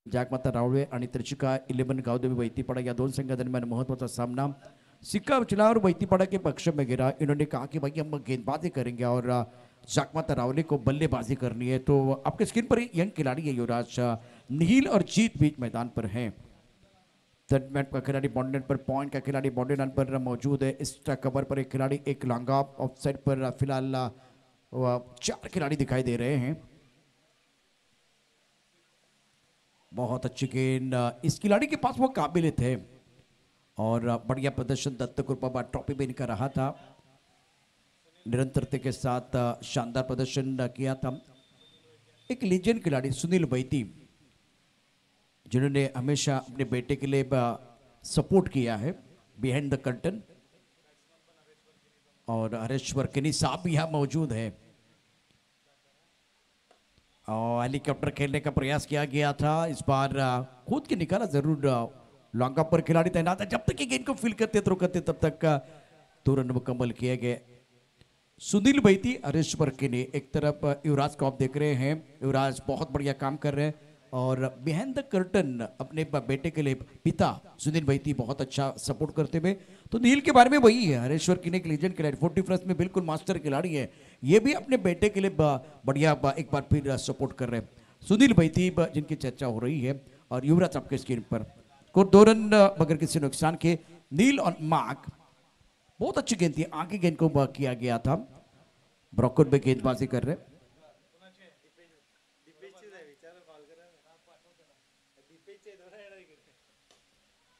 जागमाता रावळे आणि त्रिचिका 11 गावदेवी वैतीपाड़ा या दोनों संघ दरमियान महत्वपूर्ण सामना सिक्का उछला और वैतीपाड़ा के पक्ष में गिरा। इन्होंने कहा कि भाई हम गेंदबाजी करेंगे और जागमाता रावले को बल्लेबाजी करनी है। तो आपके स्क्रीन पर यंग खिलाड़ी है युवराज नील और जीत बीच मैदान पर हैं। थर्ड मैच का खिलाड़ी बाउंड्री पर, पॉइंट का खिलाड़ी बाउंड्री लाइन पर मौजूद है। इस कवर पर एक खिलाड़ी, एक लॉन्ग ऑफ साइड पर फिलहाल 4 खिलाड़ी दिखाई दे रहे हैं। बहुत अच्छी गेंद, इस खिलाड़ी के पास वो काबिलियत है और बढ़िया प्रदर्शन दत्त कुरपा ट्रॉफी में इनका रहा था। निरंतरता के साथ शानदार प्रदर्शन किया था। एक लीजेंड खिलाड़ी सुनील वैती, जिन्होंने हमेशा अपने बेटे के लिए सपोर्ट किया है बिहाइंड द कर्टन, और हरेश्वर किनी साहब भी यहाँ मौजूद है। और हेलीकॉप्टर खेलने का प्रयास किया गया था, इस बार खुद के निकाला जरूर। लॉन्ग ऑफ पर खिलाड़ी तैनात है, जब तक कि गेंद को फील करते थ्रो करते तब तक 2 रन मुकम्मल किए गए। सुनील वैती, हरेश्वर किनी एक तरफ युवराज को आप देख रहे हैं। युवराज बहुत बढ़िया काम कर रहे हैं और बिहाइंड द कर्टन अपने बेटे के लिए पिता सुनील वैती बहुत अच्छा सपोर्ट करते हुए। तो नील के बारे में वही है, हरेश्वर किनी एक लीजेंड खिलाड़ी, 40+ में बिल्कुल मास्टर खिलाड़ी है। ये भी अपने बेटे के लिए बढ़िया एक बार फिर सपोर्ट कर रहे हैं। सुनील वैती जिनकी चर्चा हो रही है, और युवराज आपके स्क्रीन पर को 2 रन बगैर किसी नुकसान के। नील और मार्क, बहुत अच्छी गेंद थी, आगे गेंद को किया गया था। ब्रॉकआउट में गेंदबाजी कर रहे।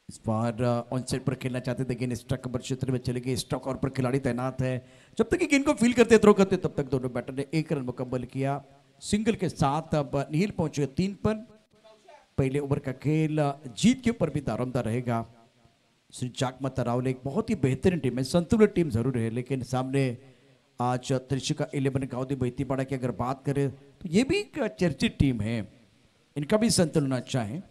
इस बार ऑन साइड पर खेलना चाहते थे, गेंद स्ट्रक पर क्षेत्र में चले गए। स्ट्रक और पर खिलाड़ी तैनात है, जब तक कि गेंद को फील करते थ्रो करते तब तक दोनों बैटर ने 1 रन मुकम्मल किया। सिंगल के साथ अब नील पहुंचे 3 पर। पहले ओवर का खेल जीत के ऊपर भी दारोमदार रहेगा। श्री जागमाता रावले एक बहुत ही बेहतरीन टीम है, संतुलित टीम जरूर है, लेकिन सामने आज त्रिचिका 11 गावदेवी वैतीपाड़ा की अगर बात करें तो ये भी एक चर्चित टीम है, इनका भी संतुलन अच्छा है।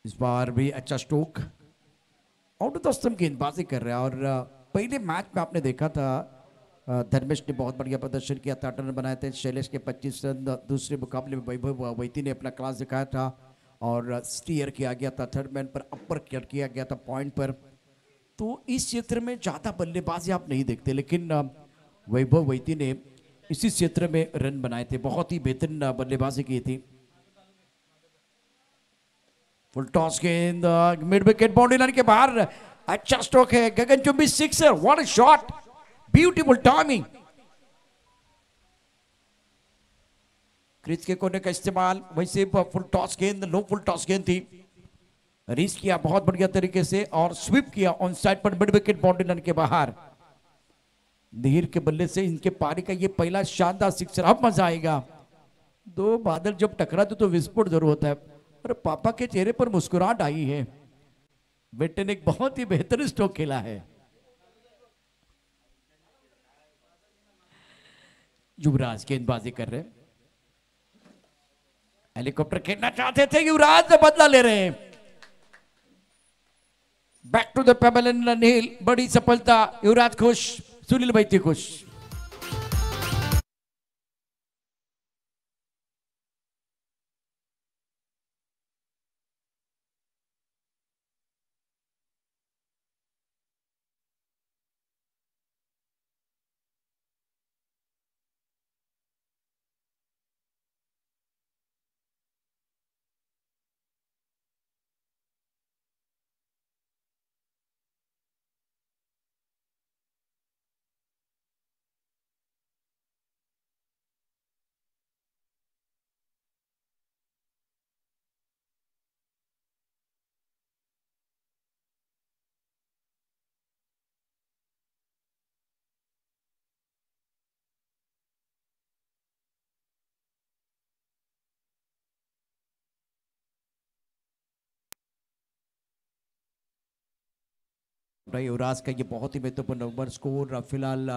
इस बार भी अच्छा stroke, out of the stump गेंदबाजी कर रहा है। और पहले मैच में आपने देखा था धर्मेश ने बहुत बढ़िया प्रदर्शन किया था, 8 रन बनाए थे। शैलेश के 25 रन। दूसरे मुकाबले में वैभव वैती ने अपना क्लास दिखाया था और स्टीयर किया गया था। थर्ड मैन पर अपर किया गया था पॉइंट पर। तो इस क्षेत्र में ज़्यादा बल्लेबाजी आप नहीं देखते, लेकिन वैभव वैती ने इसी क्षेत्र में रन बनाए थे, बहुत ही बेहतरीन बल्लेबाजी की थी। फुल टॉस गेंद, मिड विकेट बाउंड्री लाइन के बाहर, अच्छा स्ट्रोक है। गगनचुंबी sixer, what a shot, beautiful timing. Crease के कोने का इस्तेमाल, वैसे फुल टॉस गेंद, लो फुल टॉस गेंद थी। रीच किया बहुत बढ़िया तरीके से और स्वीप किया ऑन साइड पर, मिड विकेट बाउंड्री लाइन के बाहर। नीर के बल्ले से इनके पारी का ये पहला शानदार सिक्सर। अब मजा आएगा। 2 बादल जब टकराते तो विस्फोट जरूर होता है, और पापा के चेहरे पर मुस्कुराहट आई है। बेटे ने एक बहुत ही बेहतर स्ट्रोक खेला है। युवराज गेंदबाजी कर रहे, हेलीकॉप्टर खेलना चाहते थे, युवराज बदला ले रहे हैं। बैक टू द पेवेलियन नील, बड़ी सफलता। युवराज खुश, सुनील वैती खुश। युवराज का ये बहुत ही महत्वपूर्ण ओवर। स्कोर फिलहाल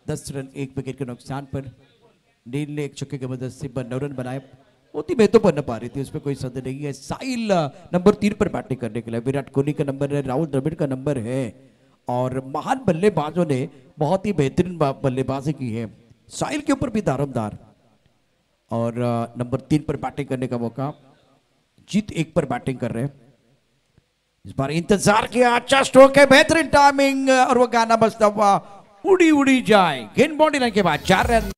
10 रन 1 विकेट के नुकसान पर। नील ने एक छक्के की मदद से 9 रन बनाए, बहुत ही महत्वपूर्ण पा रही थी, उसमें कोई संदेह नहीं है। साहिल नंबर 3 पर बैटिंग करने के लिए, विराट कोहली का नंबर है, राहुल द्रविड़ का नंबर है, और महान बल्लेबाजों ने बहुत ही बेहतरीन बल्लेबाजी की है। साहिल के ऊपर भी दारोमदार। और नंबर 3 पर बैटिंग करने का मौका। जीत 1 पर बैटिंग कर रहे हैं। इस बार इंतजार किया, अच्छा स्ट्रोक है, बेहतरीन टाइमिंग और वो गाना बजता हुआ उड़ी उड़ी जाए। गेंद बाउंड्री लाइन के बाद 4 रन।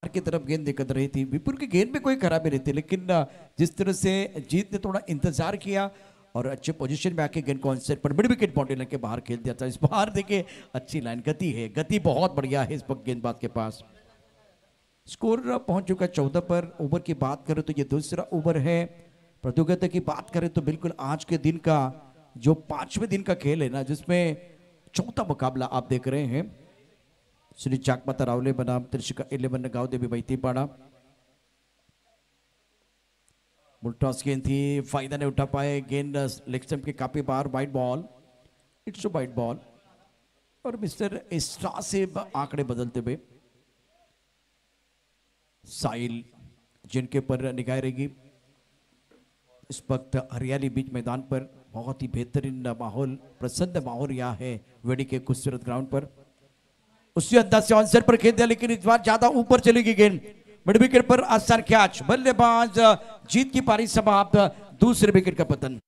की तरफ गेंद निकल रही थी, विपुल की गेंद में कोई खराबी नहीं थी, लेकिन जिस तरह से जीत ने थोड़ा इंतजार किया और अच्छे पोजीशन में आके गेंद को ऑनसेट पर मिड विकेट बाउंड्री लाइन के बाहर खेल दिया था। इस बार देखिए अच्छी लाइन, गति है, गति बहुत बढ़िया है इस वक्त गेंदबाज के पास। स्कोर पहुंच चुका 14 पर। ओवर की बात करें तो ये दूसरा ओवर है। प्रतियोगिता की बात करें तो बिल्कुल आज के दिन का जो 5वें दिन का खेल है ना, जिसमें चौथा मुकाबला आप देख रहे हैं। श्री जागमाता रावले बनाम त्रिशिका 11 गांव देवी बैतीपाड़ा। टॉस गेंद थी, फायदा नहीं उठा पाए, गेंद लेग स्टंप के काफी बाहर, wide ball, it's a wide ball. और मिस्टर इस्ट्रा से आंकड़े बदलते हुए साहिल जिनके पर निगाह रहेगी। इस वक्त हरियाली बीच मैदान पर बहुत ही बेहतरीन माहौल, प्रसन्न माहौल यहाँ है वेडी के खूबसूरत ग्राउंड पर। उसी अंदाज से ऑनसेट पर खेल दिया, लेकिन इस बार ज्यादा ऊपर चलेगी गेंद, मिड विकेट पर आसान कैच, बल्लेबाज जीत की पारी समाप्त, दूसरे विकेट का पतन।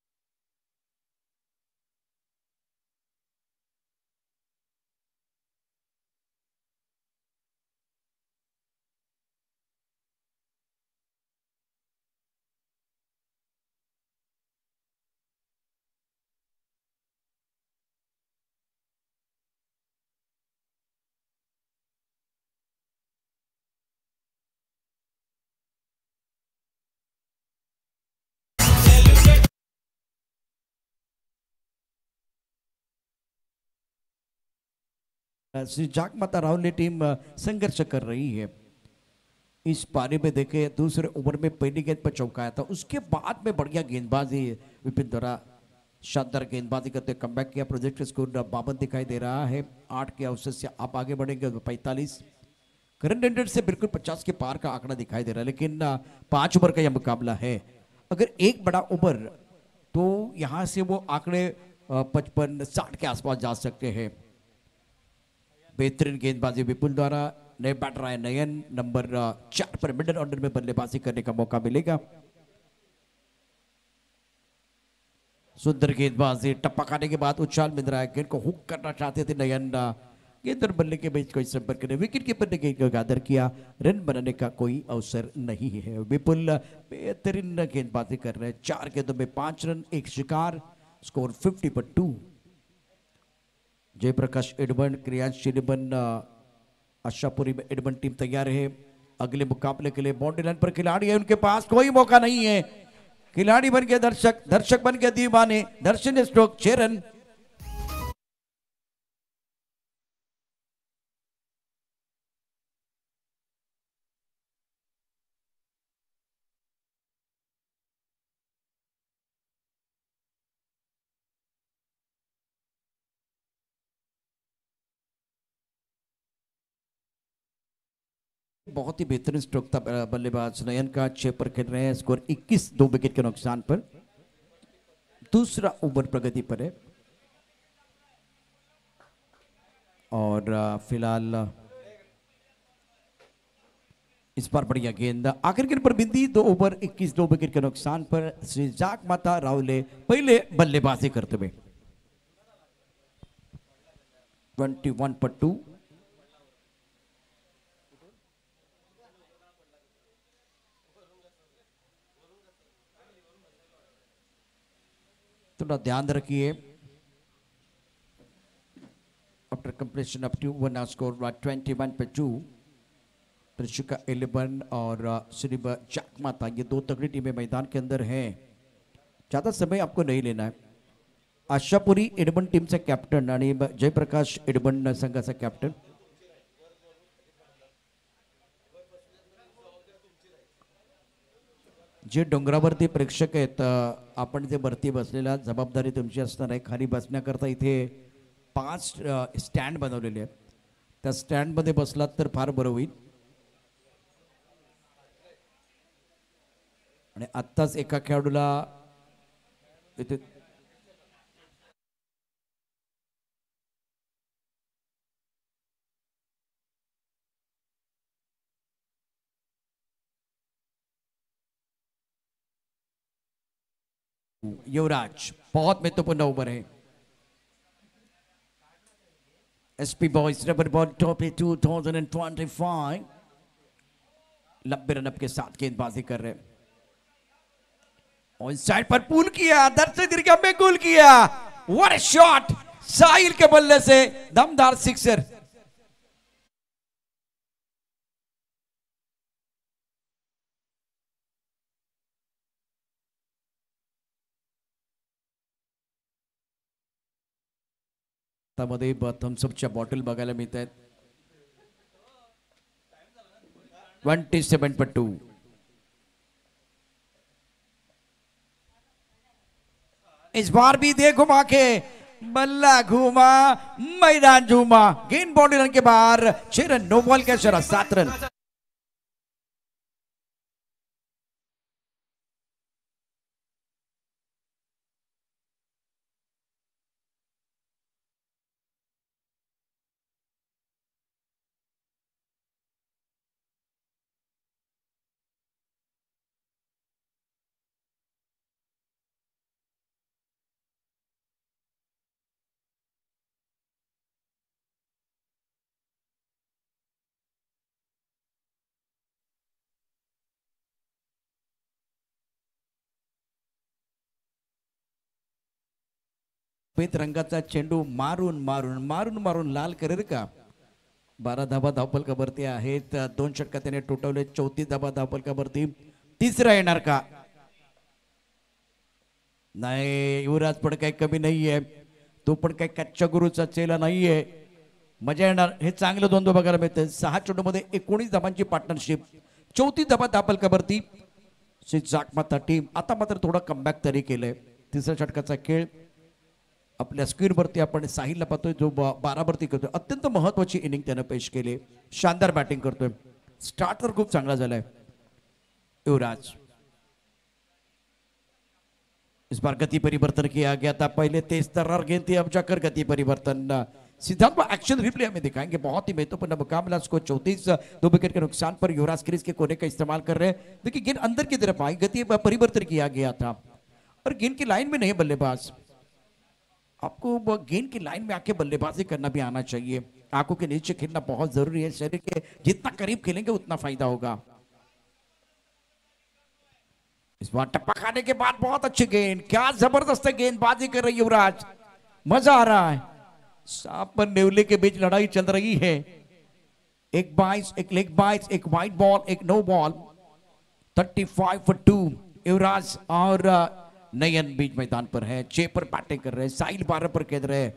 श्री जागमाता रावले टीम संघर्ष कर रही है। इस पारी में देखे दूसरे ओवर में पहली गेंद पर चौकाया था, उसके बाद में बढ़िया गेंदबाजी विपिन द्वारा शानदार गेंदबाजी करते कमबैक किया। प्रोजेक्ट स्कोर 52 दिखाई दे रहा है। 8 के अवसर से आप आगे बढ़ेंगे 45। करंट रेंडर से बिल्कुल 50 के पार का आंकड़ा दिखाई दे रहा है, लेकिन 5 ओवर का यह मुकाबला है। अगर एक बड़ा ओवर तो यहां से वो आंकड़े 55-60 के आसपास जा सकते हैं। बेहतरीन गेंदबाजी विपुल द्वारा। नए बैटर आए नयन, नंबर 4 पर मिडल ऑर्डर में बल्लेबाजी करने का मौका मिलेगा। सुंदर गेंदबाजी, टप्पा खाने के बाद उछाल मिल रहा है, गेंद को हुक करना चाहते थे नयन, गेंद और बल्ले के बीच कोई संपर्क नहीं, विकेट कीपर ने गेंद को गादर किया, रन बनाने का कोई अवसर नहीं है। विपुल बेहतरीन गेंदबाजी कर रहे हैं, 4 गेंदों में 5 रन, 1 शिकार, स्कोर 50 पर 2। जयप्रकाश एडमन, क्रियांश एडमन, आशापुरी में एडमन टीम तैयार है अगले मुकाबले के लिए। बाउंड्री लाइन पर खिलाड़ी है, उनके पास कोई मौका नहीं है। खिलाड़ी बन गए दर्शक, दर्शक बन गए दीवाने। दर्शन स्ट्रोक 6 रन। बहुत ही बेहतरीन स्ट्रोक था बल्लेबाज नयन का, 6 पर खेल रहे हैं, स्कोर 21, 2 विकेट के नुकसान पर। दूसरा ओवर प्रगति पर है और फिलहाल इस बार बढ़िया गेंद, आखिर गेंद पर बिंदी, 2 ओवर 21, 2 विकेट के नुकसान पर। श्री जागमाता रावले पहले बल्लेबाजी करते हुए 21 पर 2। थोड़ा ध्यान रखिए। After completion of 2 one score 21 पर 2। त्रिशिका 11 और श्री जागमाता, ये 2 तगड़ी टीमें मैदान के अंदर हैं। ज्यादा समय आपको नहीं लेना है। आशापुरी एडमन टीमचा कॅप्टन आणि जयप्रकाश एडमन संघाचा कॅप्टन। जे डोंगरावरती प्रेक्षक आहेत, आपण जे वरती बसलेला, जबाबदारी तुमची असणार आहे। खाली बसण्याकरता इथे 5 स्टँड बनवलेले आहेत, त्या स्टँडमध्ये बसलात तर फार बरं होईल। आणि आत्ताच एका खेळाडूला इथे युवराज बहुत महत्वपूर्ण ओवर है। SP boys rubber ball trophy 2025 90 run के साथ गेंदबाजी कर रहे हैं और साइड पर पुल किया, दर्शक दीर्घा में गोल किया। व्हाट अ शॉट, साहिल के बल्ले से दमदार सिक्सर। त्यामध्ये थम्सअपच्या बॉटल बघायला मिळत आहेत। 27.2 इस बार भी दे घुमा के बल्ला घूमा, मैदान झूमा। गेंद बाउंड्री रन के बाहर, 6 रन, नो बॉल का इशारा, 7 रन। श्वेत रंगाचा चेंडू मारून मारून मारून मारून लाल करेल का? 12 धाबा धावपलकावरती आहेत, 2 षटका त्याने टोटवले, 34 धाबा धावपलकावरती। तिसरा येणार का? नाही, युवराज पण काही कमी नाहीये, तो पण काही कच्च्या गुरुचा चेला नाहीये। मजा येणार, हे चांगलं द्वंद्व बघायला मिळते। 6 चेंडूमध्ये 19 धाबांची पार्टनरशिप, 34 धाबा धावपलकावरती जाकमाता टीम। आता मात्र थोडा कमबॅक तरी केलंय। तिसऱ्या षटकाचा खेळ आपल्या स्क्रीनवरती आपण साहिलला पाहतोय, जो 12 वरती करतोय। अत्यंत महत्वाची इनिंग त्यानं पेश केली, शानदार बॅटिंग करतोय, स्टार्टर खूप चांगला झालाय युवराज। इस बार गति परिवर्तन किया गया था, पहले तेज तर्रार गेंद थी, अब जाकर गति परिवर्तन। सिद्धांत एक्शन रिप्ले में दिखाएंगे, बहुत ही महत्वपूर्ण मुकाबला। स्कोर 34, 2 विकेट के नुकसान पर युवराज क्रीज के कोने का इस्तेमाल कर रहे हैं। देखिए गेंद अंदर की तरफ आई, गति परिवर्तन किया गया था और गेंद की लाइन में नहीं बल्लेबाज। आपको गेंद की लाइन में आके बल्लेबाजी करना भी आना चाहिए। आंखों के नीचे खेलना बहुत जरूरी है, शरीर के जितना करीब खेलेंगे उतना फायदा होगा। इस बार टप्पा खाने के बाद बहुत अच्छी गेंद, क्या जबरदस्त गेंदबाजी कर रही युवराज, मजा आ रहा है। सांप पर नेवले के बीच लड़ाई चल रही है, एक बाइस, एक लेग बाइस, एक वाइड बॉल, एक नो बॉल। 35 for 2 युवराज और नयन बीच मैदान पर है, 6 पर बैटिंग कर रहे हैं, साहिल 12 पर खेल रहे हैं।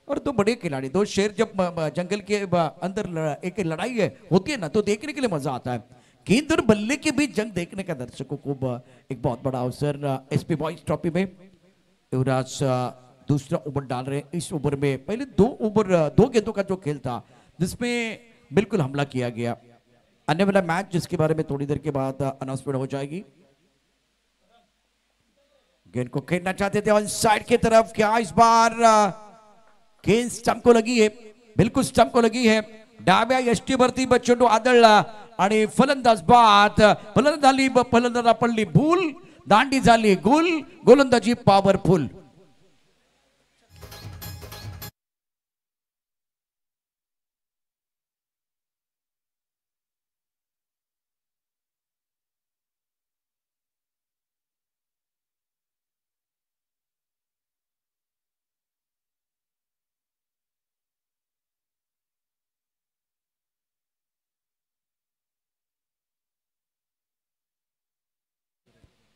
और 2 बड़े खिलाड़ी, 2 शेर जब जंगल के अंदर एक लड़ाई है होती है ना, तो देखने के लिए मजा आता है। गेंद और बल्ले के बीच जंग देखने का दर्शकों को एक बहुत बड़ा अवसर। एसपी बॉयज ट्रॉफी में युवराज दूसरा ओवर डाल रहे हैं। इस ओवर में पहले 2 गेंदों का जो खेल था, जिसमें बिल्कुल हमला किया गया। आने वाला मैच जिसके बारे में थोड़ी देर के बाद अनाउंसमेंट हो जाएगी। गेंद को खेलना चाहते थे ऑन साइड की तरफ, क्या इस बार गेंद स्टंप को लगी है? बिल्कुल स्टंप को लगी है। डाव्या यष्टी वरती चेंडू आदळला आणि फलंदाज बाद, फलंदाजाला पडली भूल, दांडी झाली गुल, गोलंदाजी पॉवरफुल।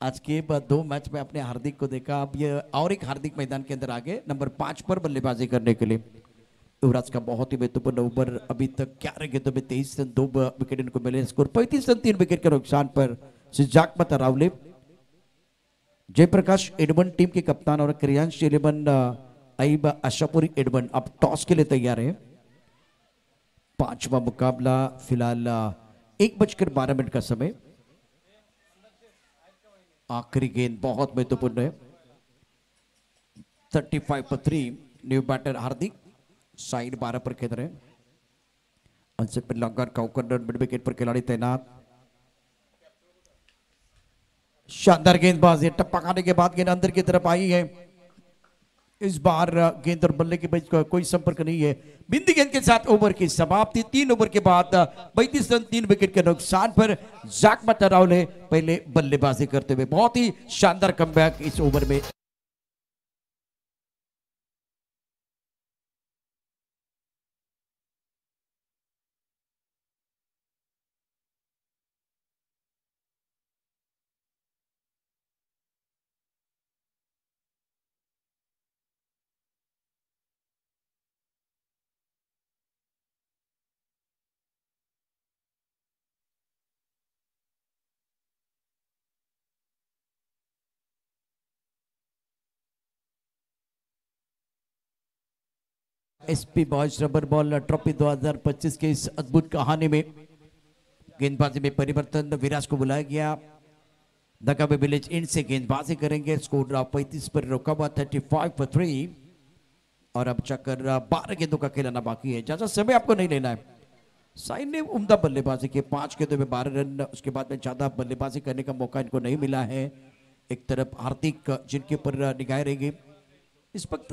आज के 2 मैच में अपने हार्दिक को देखा, अब ये और एक हार्दिक मैदान के अंदर आगे नंबर 5 पर बल्लेबाजी करने के लिए। युवराज का बहुत ही महत्वपूर्ण ओवर, अभी तक 11 गेंदों में 23 रन, 2 विकेट इनको मिले। स्कोर 35 रन, 3 विकेट के नुकसान पर जाकमाता रावले। जयप्रकाश एडमन टीम के कप्तान और क्रियांश एडमन अईब आशापुरी एडमन अब टॉस के लिए तैयार है। 5वां मुकाबला फिलहाल 1:12 का समय। आखिरी गेंद बहुत महत्वपूर्ण है। 35 for 3 new batter Hardik side 12 पर खेल रहे हैं अनसेट पर लॉन्गर काउकर मिड विकेट पर खिलाड़ी तैनात शानदार गेंदबाजी टप्पा खाने के बाद गेंद अंदर की तरफ आई है इस बार गेंद और बल्ले के बीच कोई संपर्क नहीं है बिंदी गेंद के साथ ओवर की समाप्ति 3 ओवर के बाद 32 रन 3 विकेट के नुकसान पर जाक मतराव ने पहले बल्लेबाजी करते हुए बहुत ही शानदार कमबैक इस ओवर में SP boys rubber ball trophy 2025 के इस अद्भुत कहानी में गेंदबाजी में परिवर्तन विराज को बुलाया गया दगाबे विलेज इन से गेंदबाजी करेंगे स्कोर 35 पर रोका हुआ 35 for 3 और अब चक्कर 12 गेंदों का खिलाना बाकी है ज्यादा समय आपको नहीं लेना है साइन ने उम्दा बल्लेबाजी की 5 गेंदों में 12 रन उसके बाद में ज्यादा बल्लेबाजी करने का मौका इनको नहीं मिला है एक तरफ हार्दिक जिनके ऊपर निगाहें रहेंगी इस वक्त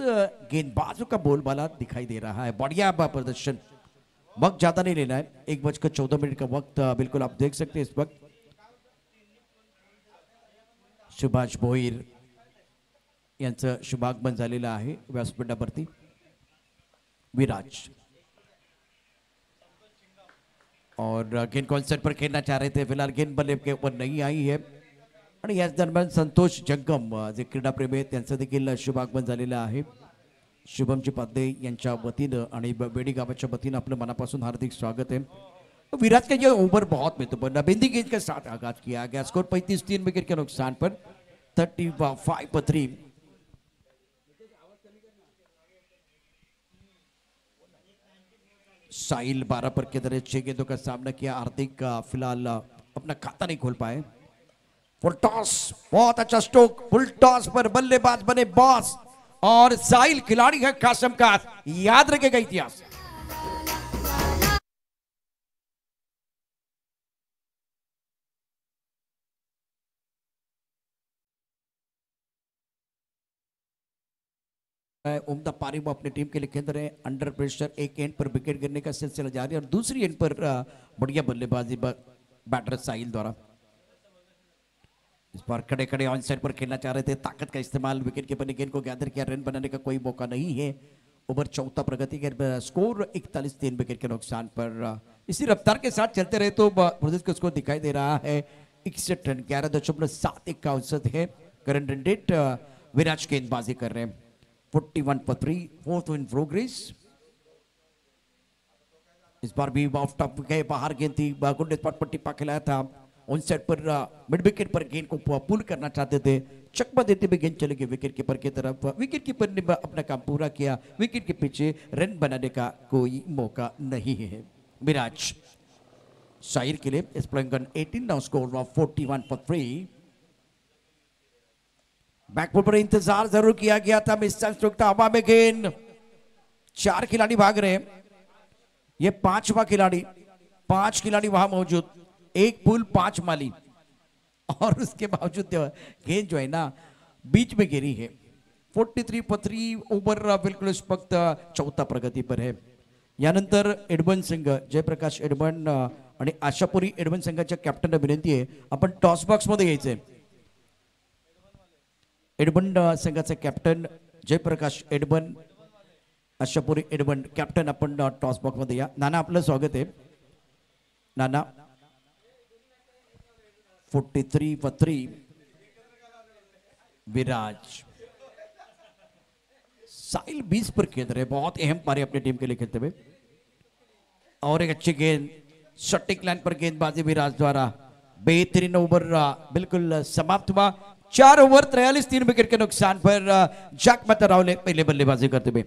गेंदबाजों का बोलबाला दिखाई दे रहा है बढ़िया प्रदर्शन वक्त ज्यादा नहीं लेना है 1:14 का वक्त बिल्कुल आप देख सकते हैं इस वक्त सुभाष भोईर यांचं शुभागमन झालेलं आहे व्यासपीठावरती विराज और गेंद कॉन्सर्ट पर खेलना चाह रहे थे फिलहाल गेंद बल्ले के ऊपर नहीं आई है आणि याच दरम्यान संतोष जंगम जे क्रीडाप्रेमी आहेत त्यांचं देखील शुभागमन झालेलं आहे शुभमजी पाध्ये यांच्या वतीनं आणि बेडी गावाच्या वतीनं आपलं मनापासून हार्दिक स्वागत है विराट का ये ओवर बहुत महत्वपूर्ण बिंदी गेंद के साथ आगाज किया गया स्कोर 35 3 विकेट के नुकसान पर 35 for 3 साहिल 12 पर के तरह 6 गेंदों का सामना किया हार्दिक फिलहाल अपना खाता नहीं खोल पाए फुल टॉस बहुत अच्छा स्ट्रोक फुल टॉस पर बल्लेबाज बने बॉस और साहिल खिलाड़ी है कासम का याद रखेगा इतिहास उम्दा पारी वो अपनी टीम के लिए खेल रहे हैं अंडर प्रेशर एक एंड पर विकेट गिरने का सिलसिला जारी है और दूसरी एंड पर बढ़िया बल्लेबाजी बैटर साहिल द्वारा इस बार खड़े खड़े ऑन साइड पर खेलना चाह रहे थे ताकत का इस्तेमाल विकेट कीपर ने गेंद को गैदर किया रन बनाने का कोई मौका नहीं है ओवर चौथा प्रगति के स्कोर 41 3 विकेट के नुकसान पर इसी रफ्तार के साथ चलते रहे तो प्रदेश को स्कोर दिखाई दे रहा है 61 रन 11.71 का औसत है करंट रन रेट विराज गेंदबाजी कर रहे हैं 41 for 3 फोर्थ इन प्रोग्रेस इस बार भी ऑफ टॉप गए बाहर गेंद थी गुंडे स्पॉट पर टिप्पा खिलाया था ऑन साइड पर मिड विकेट पर गेंद को पुल करना चाहते थे चकमा देते हुए गेंद चले गए विकेट कीपर की तरफ विकेट कीपर ने अपना काम पूरा किया विकेट के पीछे रन बनाने का कोई मौका नहीं है विराज शाहिर के लिए इस playing 18 now score 41 for 3 back foot पर इंतजार जरूर किया गया था मिस्टर स्ट्रोक था हवा में गेंद 4 खिलाड़ी भाग रहे हैं ये 5वां खिलाड़ी 5 खिलाड़ी वहां मौजूद एक पुल 5 माली और उसके बावजूद गेंद जो है ना बीच में गिरी है 43 for 3 ओवर बिल्कुल इस वक्त चौथा प्रगती पर है यानंतर एडमन सिंग जयप्रकाश एडमन आणि आशापुरी एडमन संघाच्या कॅप्टनला विनंती आहे आपण टॉस बॉक्स मध्ये यायचंय एडमन संघाचे कॅप्टन जयप्रकाश एडमन आशापुरी एडमन कॅप्टन आपण टॉस बॉक्स मध्ये या नाना आपलं स्वागत आहे नाना 43 for 3 विराज साहिल 20 पर खेल रहे बहुत अहम पारी अपनी टीम के लिए खेलते हुए और एक अच्छी गेंद सटीक लाइन पर गेंदबाजी विराज द्वारा बेहतरीन ओवर बिल्कुल समाप्त हुआ 4 ओवर 43 3 विकेट के नुकसान पर जाक मतराव ने पहले बल्लेबाजी करते हुए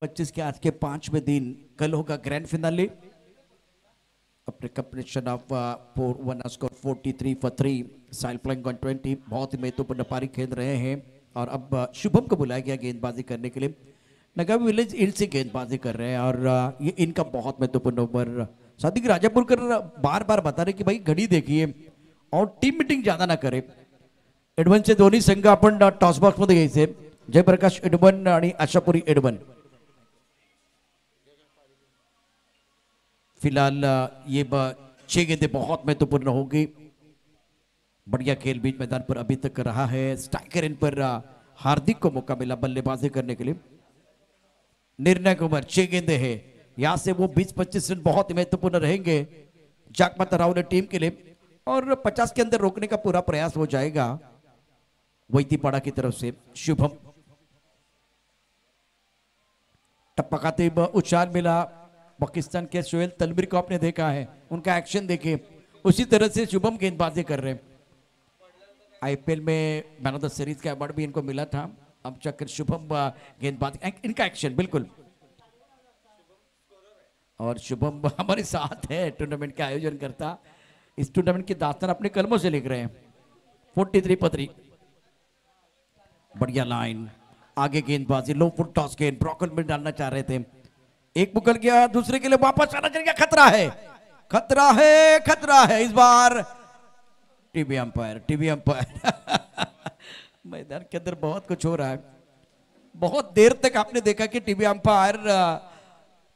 25 के आज के 5वें दिन कल होगा ग्रैंड फिनाले अपने कंपटीशन ऑफ 4-1 स्कोर 43 for 3 साइल प्लेइंग ऑन 20 बहुत ही महत्वपूर्ण पारी खेल रहे हैं और अब शुभम को बुलाया गया गेंदबाजी करने के लिए नगावी विलेज इल से गेंदबाजी कर रहे हैं और ये इनका बहुत महत्वपूर्ण ओवर सादिक राजापुरकर बार बार बता रहे कि भाई घड़ी देखिए और टीम मीटिंग ज्यादा ना करे एडवनचे दोन्ही संघ आपण टॉस बॉक्स मध्ये घ्यायचे जयप्रकाश एडवन आणि आशापुरी एडवन फिलहाल ये 6 गेंदें बहुत महत्वपूर्ण होगी बढ़िया खेल बीच मैदान पर अभी तक रहा है स्ट्राइकर इन पर हार्दिक को मौका मिला बल्लेबाजी करने के लिए निर्णायक ओवर 6 गेंदे हैं यहां से वो 20-25 रन बहुत ही महत्वपूर्ण रहेंगे जाकमाता राहुल टीम के लिए और 50 के अंदर रोकने का पूरा प्रयास हो जाएगा वैतीपाड़ा की तरफ से शुभम टप्पा खाते उछाल मिला पाकिस्तान के सोहेल तलबीर को आपने देखा है उनका एक्शन देखिए उसी तरह से शुभम गेंदबाजी कर रहे हैं आईपीएल में मैन ऑफ द सीरीज का अवार्ड भी इनको मिला था अब चक्कर शुभम गेंदबाजी इनका एक्शन बिल्कुल और शुभम हमारे साथ है टूर्नामेंट का आयोजन करता इस टूर्नामेंट की दास्तान अपने कलमों से लिख रहे हैं 43 for 3 बढ़िया लाइन आगे गेंदबाजी लो फुट टॉस गेंद ब्रॉकल में डालना चाह रहे थे एक मुकल गया दूसरे के लिए वापस आना चल गया खतरा है इस बार टीवी अंपायर मैदान के अंदर बहुत कुछ हो रहा है बहुत देर तक आपने देखा कि टीवी अंपायर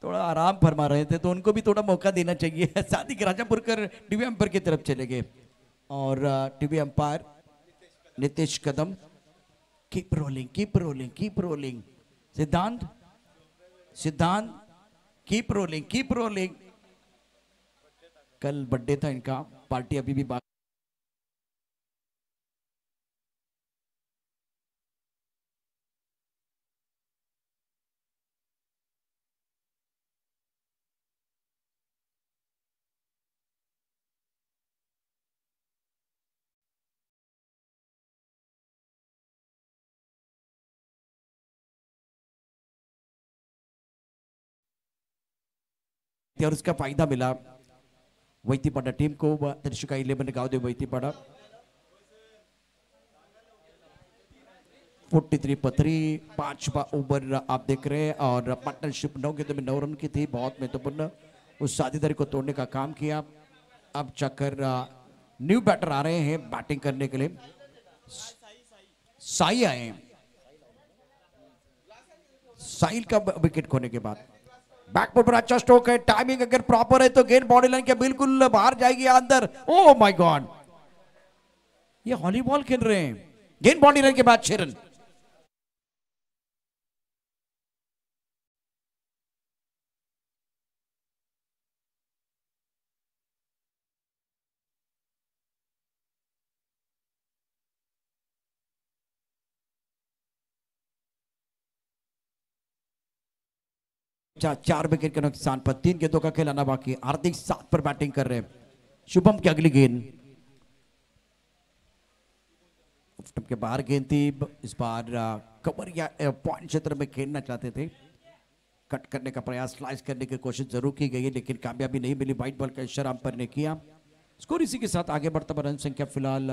थोड़ा आराम फरमा रहे थे तो उनको भी थोड़ा मौका देना चाहिए सादिक राजापुरकर टीवी अंपायर की तरफ चले गए और टीवी अंपायर नितेश कदम कीप रोलिंग सिद्धांत कीप रोलिंग कल बर्थडे था इनका पार्टी अभी भी बाकी और उसका फायदा मिला वैतीपाड़ा टीम को दर्शका 11 गांव दे वैतीपाड़ा 43 for 3 5वां ओवर आप देख रहे हैं और पार्टनरशिप 9 गेंदों में 9 रन की थी बहुत महत्वपूर्ण उस साझेदारी को तोड़ने का काम किया अब चक्कर न्यू बैटर आ रहे हैं बैटिंग करने के लिए साई आए साहिल का विकेट खोने के बाद बैकफुट पर अच्छा स्ट्रोक है टाइमिंग अगर प्रॉपर है तो गेंद बॉडी लाइन के बिल्कुल बाहर जाएगी अंदर ओह माय गॉड ये वॉलीबॉल खेल रहे हैं गेंद बॉडी लाइन के बाद 6 रन चार विकेट के नुकसान पर 3 गेंदों का खेल आना बाकी हार्दिक 7 पर बैटिंग कर रहे हैं शुभम की अगली गेंद के बाहर गेंद थी इस बार कवर या पॉइंट क्षेत्र में खेलना चाहते थे कट करने का प्रयास स्लाइस करने की कोशिश जरूर की गई लेकिन कामयाबी नहीं मिली व्हाइट बॉल का इशारा अंपायर ने किया स्कोर इसी के साथ आगे बढ़ता रन संख्या फिलहाल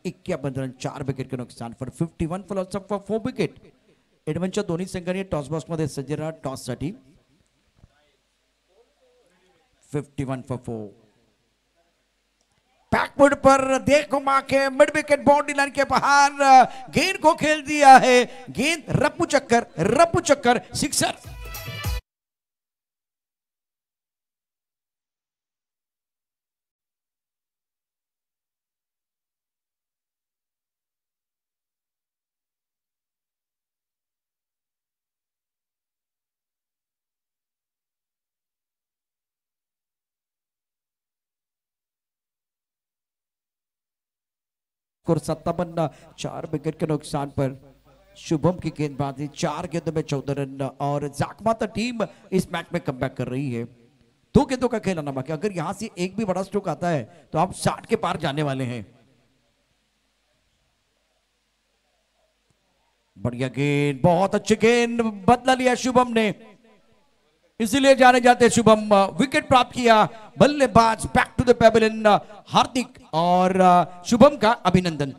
51 रन 4 विकेट के नुकसान पर 51 फॉर 4 विकेट एडव्हेंचर दोन्ही संघांनी टॉस बॉक्स मध्ये सज्ज राहा टॉस साठी 51 for 4 बैकवर्ड पर देखो मां के मिड विकेट बाउंड्री लाइन के बाहर गेंद को खेल दिया है गेंद रप्पू चक्कर सिक्सर स्कोर 57 4 विकेट के नुकसान पर शुभम की गेंदबाजी 4 गेंदों में 14 रन और जाकमाता टीम इस मैच में कमबैक कर रही है 2 गेंदों का खेल आना बाकी अगर यहां से एक भी बड़ा स्ट्रोक आता है तो आप 60 के पार जाने वाले हैं बढ़िया गेंद बहुत अच्छी गेंद बदला लिया शुभम ने इसीलिए जाने जाते शुभम विकेट प्राप्त किया। बल्लेबाज बैक टू द पेविलियन हार्दिक और शुभम का अभिनंदन।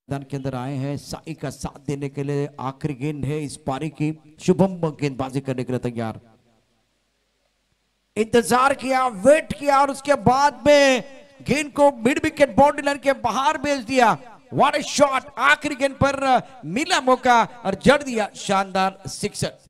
मैदान के अंदर आए हैं साई का साथ देने के लिए। आखिरी गेंद है इस पारी की। शुभम गेंदबाजी करने के लिए तैयार। इंतजार किया, वेट किया और उसके बाद में गेंद को मिड विकेट बाउंड्री लाइन के बाहर भेज दिया। What a shot! आखिरी गेंद पर मिला मौका और जड़ दिया शानदार सिक्सर।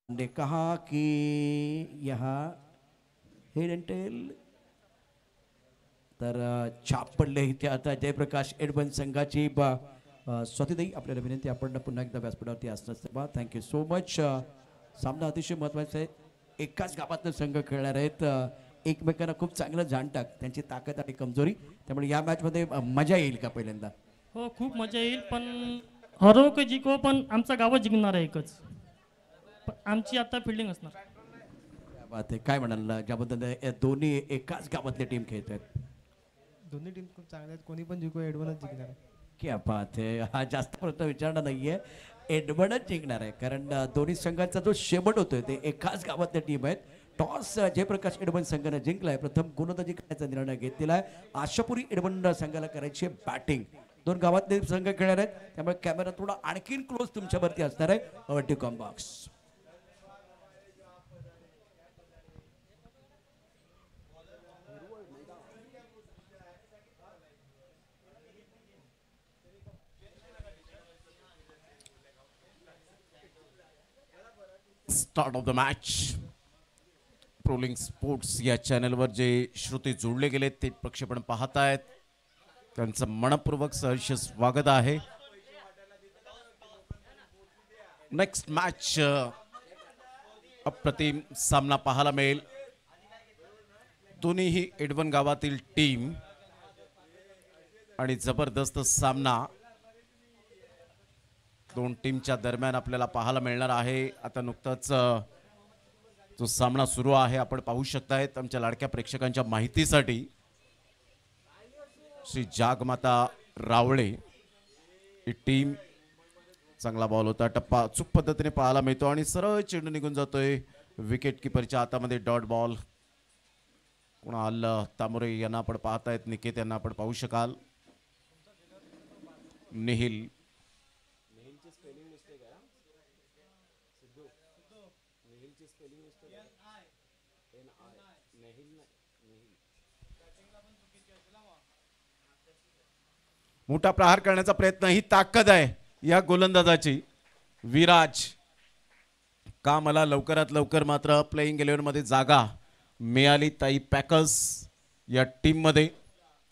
ने कहा कि यहाँ हेड एंड टेल तर छाप पडले इथे। आता जयप्रकाश एडवन संघाची स्वातीताई आपल्याला विनंती, आपण पुन्हा एकदा व्यासपीठावरती असण्यास थँक्यू सो मच। सामना अतिशय महत्त्वाचा आहे। एकाच गावातले संघ खेळणार आहेत, एकमेकांना खूप चांगलं जाणतात त्यांची ताकद आणि कमजोरी, त्यामुळे या मॅचमध्ये मजा येईल का पहिल्यांदा? हो खूप मजा येईल, पण हरव की जिंको पण आमचा गावच जिंकणार आहे एकच. आमची आता फिल्डिंग असणार. क्या बात आहे. काय म्हणाल ज्याबद्दल या दोन्ही एकाच गावातले टीम खेळत आहेत? दोन्ही टीम खूप चांगल्या आहेत. कोणी पण जिंकू एडवान्स जिंकणार आहे. क्या बात आहे. हा जास्त प्रश्न विचारणार नाहीये. एडमंडच जिंकणार आहे कारण दोन्ही संघांचा जो शेवट होतोय ते एकाच गावातल्या टीम आहेत. टॉस जयप्रकाश एडमंड संघाने जिंकलाय. प्रथम गोलंदाजी करण्याचा निर्णय घेतलेला आहे. आशापुरी एडमंड संघाला करायची बॅटिंग. दोन गावातले संघ खेळणार आहेत त्यामुळे कॅमेरा थोडा आणखीन क्लोज तुमच्यावरती असणार आहे. अवटी कॉम्बॉक्स स्टार्ट ऑफ द मॅच. प्रोलिंग स्पोर्ट्स या चॅनलवर जे श्रोते जोडले गेले ते प्रक्षेपण पाहतायत त्यांचं मनपूर्वक सहर्ष स्वागत आहे. नेक्स्ट मॅच अप्रतिम सामना पाहायला मिळेल. दोन्हीही एडवन गावातील टीम आणि जबरदस्त सामना दोन टीमच्या दरम्यान आपल्याला पाहायला मिळणार आहे. आता नुकताच जो सामना सुरू आहे आपण पाहू शकतायत. आमच्या लाडक्या प्रेक्षकांच्या माहितीसाठी श्री जागमाता रावळे ही टीम. चांगला बॉल होता. टप्पा अचूक पद्धतीने पाहायला मिळतो आणि सरळ चेंडू निघून जातोय विकेट किपरच्या हातामध्ये. Dot ball. कुणाल तामोरे यांना आपण पाहतायत. निकेत यांना आपण पाहू शकाल. निहिल मोठा प्रहार करण्याचा प्रयत्न. ही ताकद आहे या गोलंदाजाची. विराज का मला लवकरात लवकर मात्र प्लेइंग 11 मध्ये जागा मिळाली ताई पॅकर्स या टीम मध्ये.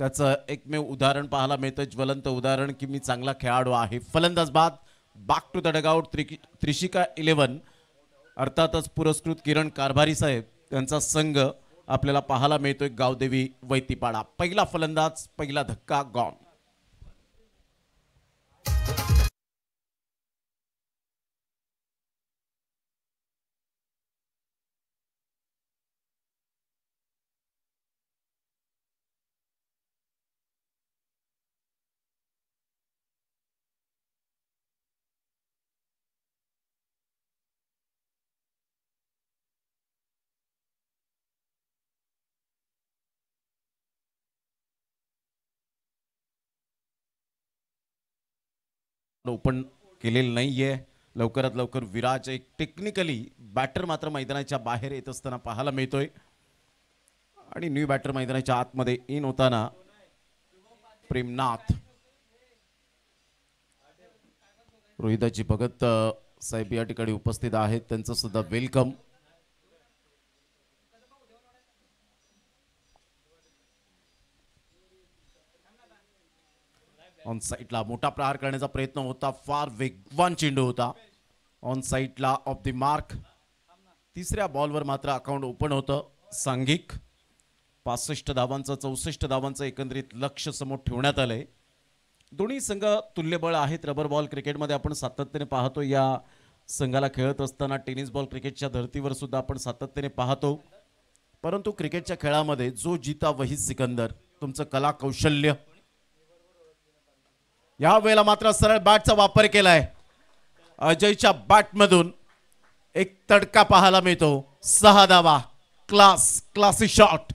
त्याचं एकमेव उदाहरण पाहायला मिळतं. ज्वलंत उदाहरण की मी चांगला खेळाडू आहे. फलंदाज बाद. Back to the dugout. Trishika 11 अर्थातच पुरस्कृत किरण कारभारी साहेब त्यांचा संघ आपल्याला पाहायला मिळतोय. गावदेवी वैतीपाडा. पहिला फलंदाज पहिला धक्का गॉन. ओपन केलेलं नाहीये. लवकरात लवकर विराज एक टेक्निकली बॅटर मात्र मैदानाच्या बाहेर येत असताना पाहायला मिळतोय आणि न्यू बॅटर मैदानाच्या आतमध्ये इन होताना प्रेमनाथ. रोहिदाजी भगत साहेब या ठिकाणी उपस्थित आहेत. त्यांचं सुद्धा वेलकम. ऑन साइडला मोठा प्रहार करण्याचा प्रयत्न होता. फार वेगवान चेंडू होता. ऑन साइडला ऑफ द मार्क. तिसऱ्या बॉलवर मात्र अकाउंट ओपन होतं. सांघिक 65 धावांचं 64 धावांचं एकंदरीत लक्ष समोर ठेवण्यात आलंय. दोन्ही संघ तुल्यबळ आहेत. रबर बॉल क्रिकेटमध्ये आपण सातत्याने पाहतो. या संघाला खेळत असताना टेनिस बॉल क्रिकेटच्या धर्तीवर सुद्धा आपण सातत्याने पाहतो. परंतु क्रिकेटच्या खेळामध्ये जो जीता वही सिकंदर. तुमचं कला कौशल्य. या वेळेला मात्र सरळ बॅटचा वापर केलाय. अजयच्या बॅटमधून एक तडका पाहायला मिळतो. 6 धावा. Classy shot.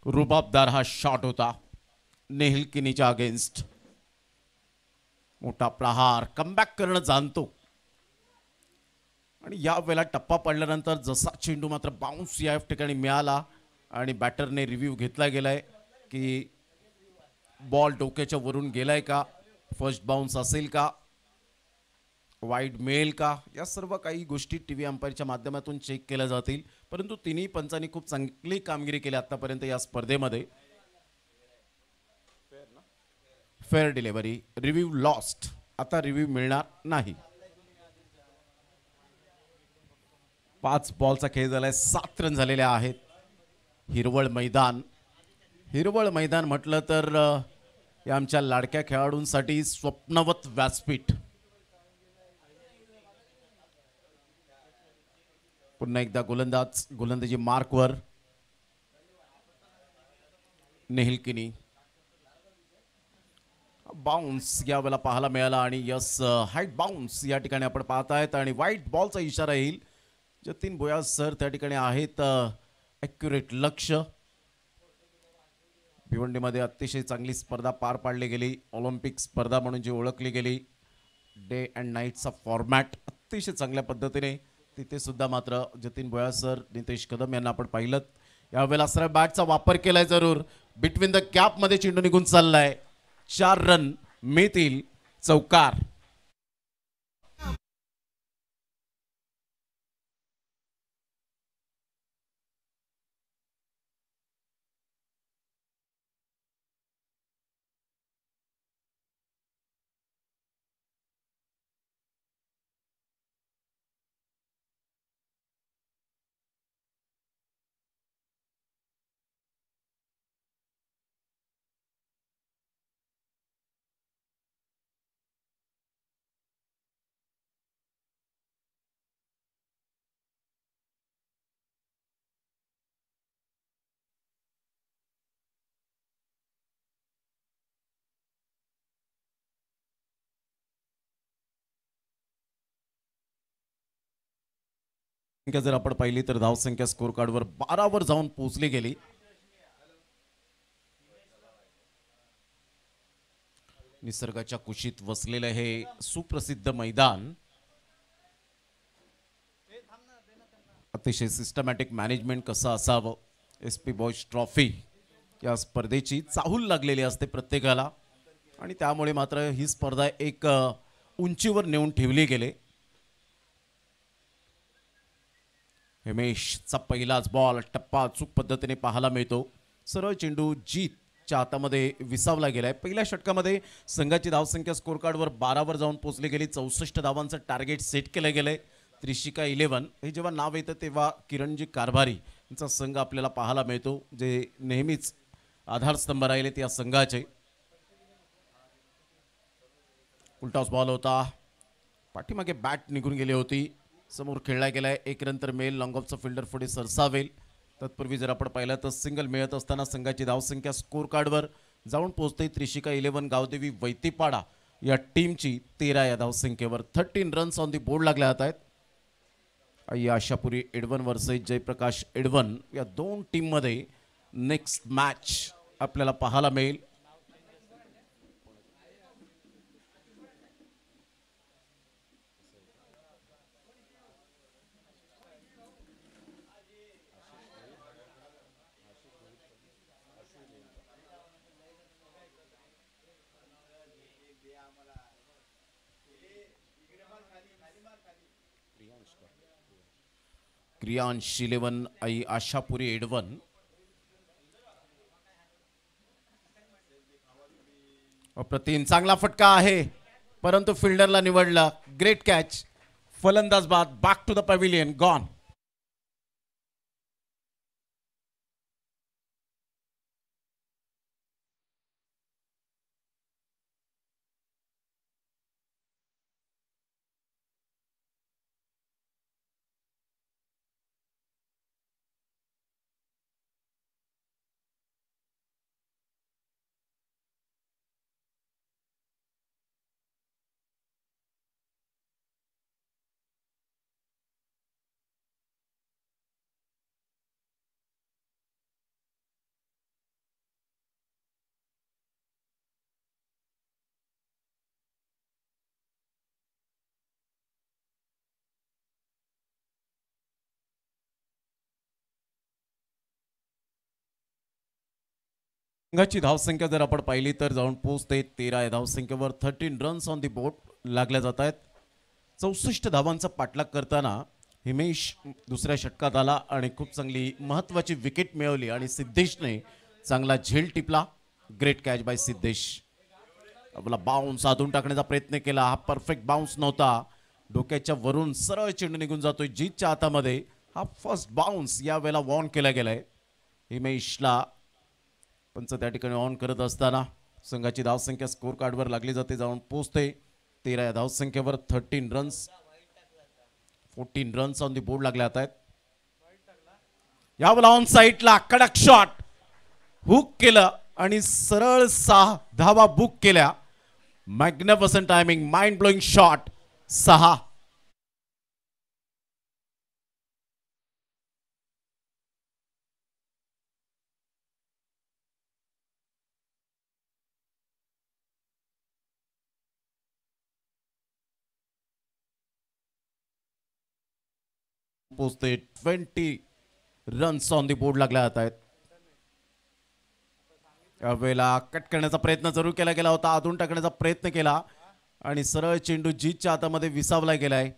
रुबाबदार हा शॉट होता नेहिल किनीच्या अगेन्स्ट. मोठा प्रहार. कमबॅक करणं जाणतो आणि या वेळेला टप्पा पडल्यानंतर जसा चेंडू मात्र बाउन्स या ठिकाणी मिळाला आणि बॅटरने रिव्ह्यू घेतला गेलाय की बॉल डोक्याच्या वरून गेलाय का, फर्स्ट बाउन्स असेल का, वाईड मिळेल का, या सर्व काही गोष्टी टीव्ही अंपायरच्या माध्यमातून चेक केल्या जातील. परंतु तिन्ही पंचांनी खूप चांगली कामगिरी केली आतापर्यंत या स्पर्धेमध्ये. Fair delivery. Review lost. आता रिव्ह्यू मिळणार नाही. 5 बॉलचा खेळ झालाय, 7 रन झालेले आहेत. हिरवळ मैदान म्हटलं तर या आमच्या लाडक्या खेळाडूंसाठी स्वप्नवत व्यासपीठ. पुन्हा एकदा गोलंदाजी मार्कवर नेहिलकिनी. बाउन्स यावेळेला पाहायला मिळाला आणि यस हाईट बाउन्स या ठिकाणी आपण पाहत आहेत आणि व्हाईट बॉलचा इशारा येईल. जतीन भोया सर त्या ठिकाणी आहेत. ॲक्युरेट लक्ष. भिवंडीमध्ये अतिशय चांगली स्पर्धा पार पाडली गेली. ऑलिम्पिक स्पर्धा म्हणून जी ओळखली गेली. डे अँड नाईटचा फॉर्मॅट अतिशय चांगल्या पद्धतीने तिथे सुद्धा मात्र जतीन भोया सर, नितेश कदम यांना आपण पाहिलं. यावेळेला सरळ बॅटचा वापर केलाय जरूर. बिटवीन द गॅप मध्ये चेंडू निघून चाललाय. 4 रन मिळतील. चौकार. जर आपण पाहिली तर धावसंख्या स्कोर कार्डवर 12 वर जाऊन पोहोचली गेली. निसर्गाच्या कुशीत वसलेलं हे सुप्रसिद्ध मैदान. अतिशय सिस्टमॅटिक मॅनेजमेंट कसं असावं. SP बॉयज ट्रॉफी या स्पर्धेची चाहूल लागलेली असते प्रत्येकाला आणि त्यामुळे मात्र ही स्पर्धा एक उंचीवर नेऊन ठेवली गेली. हिमेशचा पहिलाच बॉल टप्पा अचूक पद्धतीने पाहायला मिळतो. सरळ चेंडू जीतच्या हातामध्ये विसावला गेलाय. पहिल्या षटकामध्ये संघाची धावसंख्या स्कोर कार्डवर 12 वर जाऊन पोहोचली गेली. 64 धावांचं टार्गेट सेट केलं गेलंय. त्रिशिका 11 हे जेव्हा नाव येतं तेव्हा किरणजी कारभारी यांचा संघ आपल्याला पाहायला मिळतो, जे नेहमीच आधारस्तंभ राहिलेत या संघाचे. उलटाच बॉल होता. पाठीमागे बॅट निघून गेली होती. समोर खेळला गेलाय. 1 रन तर मिळेल. लॉंग ऑफचा फिल्डर पुढे सरसावेल. तत्पूर्वी जर आपण पाहिलं तर सिंगल मिळत असताना संघाची धावसंख्या स्कोर कार्डवर जाऊन पोहोचते. त्रिशिका 11 गावदेवी वैतीपाडा या टीमची 13 या धावसंख्येवर. 13 रन्स ऑन दी बोर्ड लागल्या जात आहेत. आशापुरी एडवन वर्सेस जयप्रकाश एडवन या दोन टीम मध्ये नेक्स्ट मॅच आपल्याला पाहायला मिळेल. क्रियांश 11 आई आशापुरी एडवन. अप्रतिम चांगला फटका आहे परंतु फिल्डरला निवडला. Great catch. फलंदाज बाद. Back to the pavilion. Gone. संघाची धावसंख्या जर आपण पाहिली तर जाऊन पोहोचते 13 या धावसंख्येवर. 13 रन्स ऑन दी बोर्ड लागल्या जात आहेत. 64 धावांचा पाठलाग करताना हिमेश दुसऱ्या षटकात आला आणि खूप चांगली महत्वाची विकेट मिळवली आणि सिद्धेशने चांगला झेल टिपला. Great catch by Siddhesh. आपला बाउन्स साधून टाकण्याचा प्रयत्न केला. हा परफेक्ट बाउन्स नव्हता. डोक्याच्या वरून सरळ चेंडू निघून जातोय जीतच्या हातामध्ये. हा फर्स्ट बाउन्स या वेळेला वॉन केला गेलाय. हिमेशला पंच त्या ठिकाणी ऑन करत असताना संघाची धावसंख्या स्कोर कार्डवर लागली जाते, जाऊन पोहोचते 13 या धावसंख्येवर. 13 runs 14 runs on the board लागले आहेत. यावेळेला ऑन साईडला कडक शॉट हुक केलं आणि सरळ 6 धावा बुक केल्या. Magnificent timing, mind blowing shot. 6 पोचते. 20 रन्स ऑन दी बोर्ड लागल्या आहेत. यावेळेला कट करण्याचा प्रयत्न जरूर केला गेला होता, आधून टाकण्याचा प्रयत्न केला आणि सरळ चेंडू जीतच्या हातामध्ये विसावला गेलाय.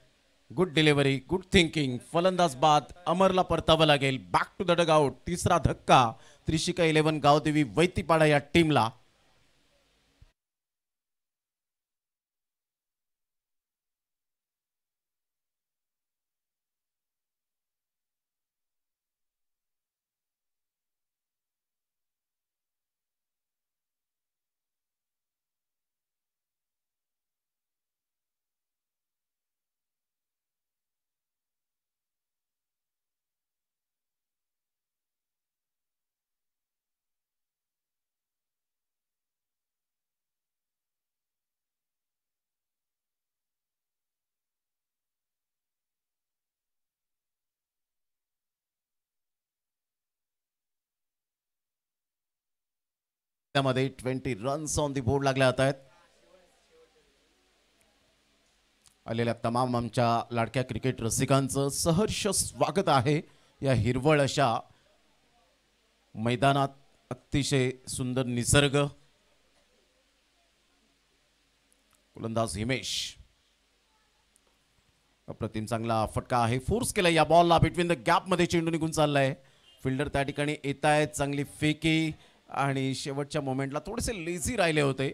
Good delivery, good thinking. फलंदाज बाद अमरला परतावं लागेल. Back to the dugout. तिसरा धक्का त्रिशिका 11 गावदेवी वैतीपाडा या टीमला. त्यामध्ये 20 रन्स ऑन दी बोर्ड लागल्या आहेत. आलेल्या तमाम आमच्या लाडक्या क्रिकेट रसिकांचं सहर्ष स्वागत आहे या हिरवळ अशा मैदानात. अतिशय सुंदर निसर्ग. गोलंदाज हिमेश, अप्रतिम चांगला फटका आहे. फोर्स केला या बॉलला. बिटवीन द गॅप मध्ये चेंडू निघून चाललाय. फिल्डर त्या ठिकाणी येत आहेत. चांगली फेकी आणि शेवटच्या मोमेंटला थोडेसे लेझी राहिले होते,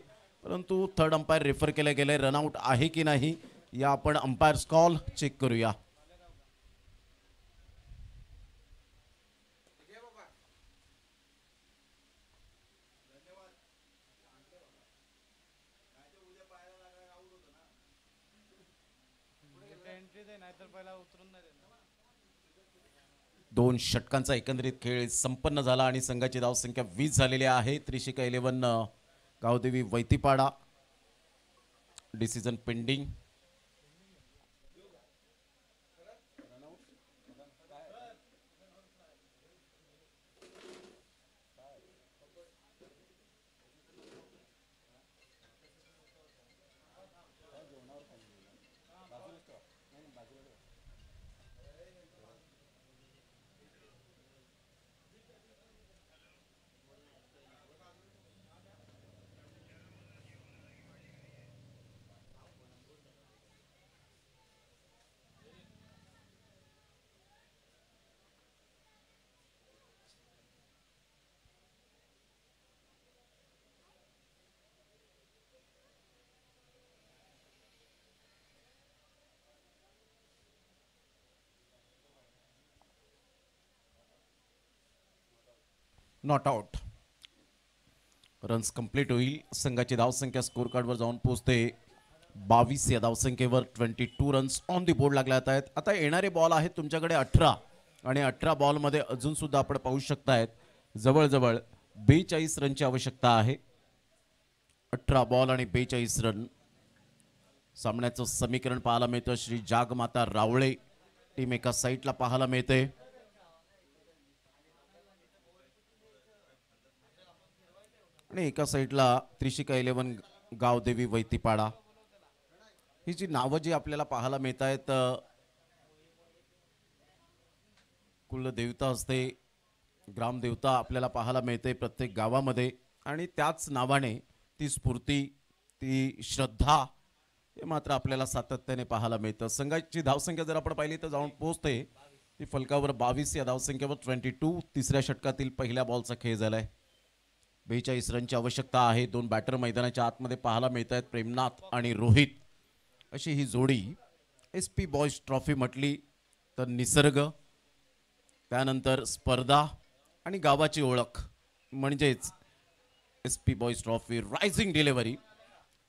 परंतु थर्ड अंपायर रेफर केले गेले. रनआउट आहे की नाही या आपण अंपायर्स कॉल चेक करूया. दोन षटकांचा एकंदरीत खेळ संपन्न झाला आणि संघाची धावसंख्या 20 झालेली आहे. Trishika 11 Gavdevi Vaitipada. Decision pending. Not out. Runs complete होईल. संघाची धावसंख्या स्कोर कार्डवर जाऊन पोहोचते 22 या धावसंख्येवर. 22 रन्स ऑन दी बोर्ड लागल्या आहेत. आता येणारे बॉल आहेत तुमच्याकडे 18 आणि 18 बॉलमध्ये अजून सुद्धा आपण पाहू शकतायत जवळजवळ 42 रनची आवश्यकता आहे. 18 बॉल आणि 42 रन. सामन्याचं समीकरण पाहायला मिळतं. श्री जागमाता रावळे टीम एका साईडला पाहायला मिळते. आणि एका साईडला त्रिशिका 11 गावदेवी वैतीपाडा. ही जी नावं जी आपल्याला पाहायला मिळत आहेत, कुलदेवता असते, ग्रामदेवता आपल्याला पाहायला मिळते प्रत्येक गावामध्ये आणि त्याच नावाने ती स्फूर्ती, ती श्रद्धा हे मात्र आपल्याला सातत्याने पाहायला मिळतं. संघाची धावसंख्या जर आपण पाहिली तर जाऊन पोहोचते ती फलकावर 22 या धावसंख्येवर. 22 तिसऱ्या षटकातील पहिल्या बॉलचा खेळ झालाय. 42 रनची आवश्यकता आहे. दोन बॅटर मैदानाच्या आतमध्ये पाहायला मिळत आहेत. प्रेमनाथ आणि रोहित अशी ही जोडी SP बॉयज ट्रॉफी म्हटली तर निसर्ग, त्यानंतर स्पर्धा आणि गावाची ओळख म्हणजेच SP boys trophy. Rising delivery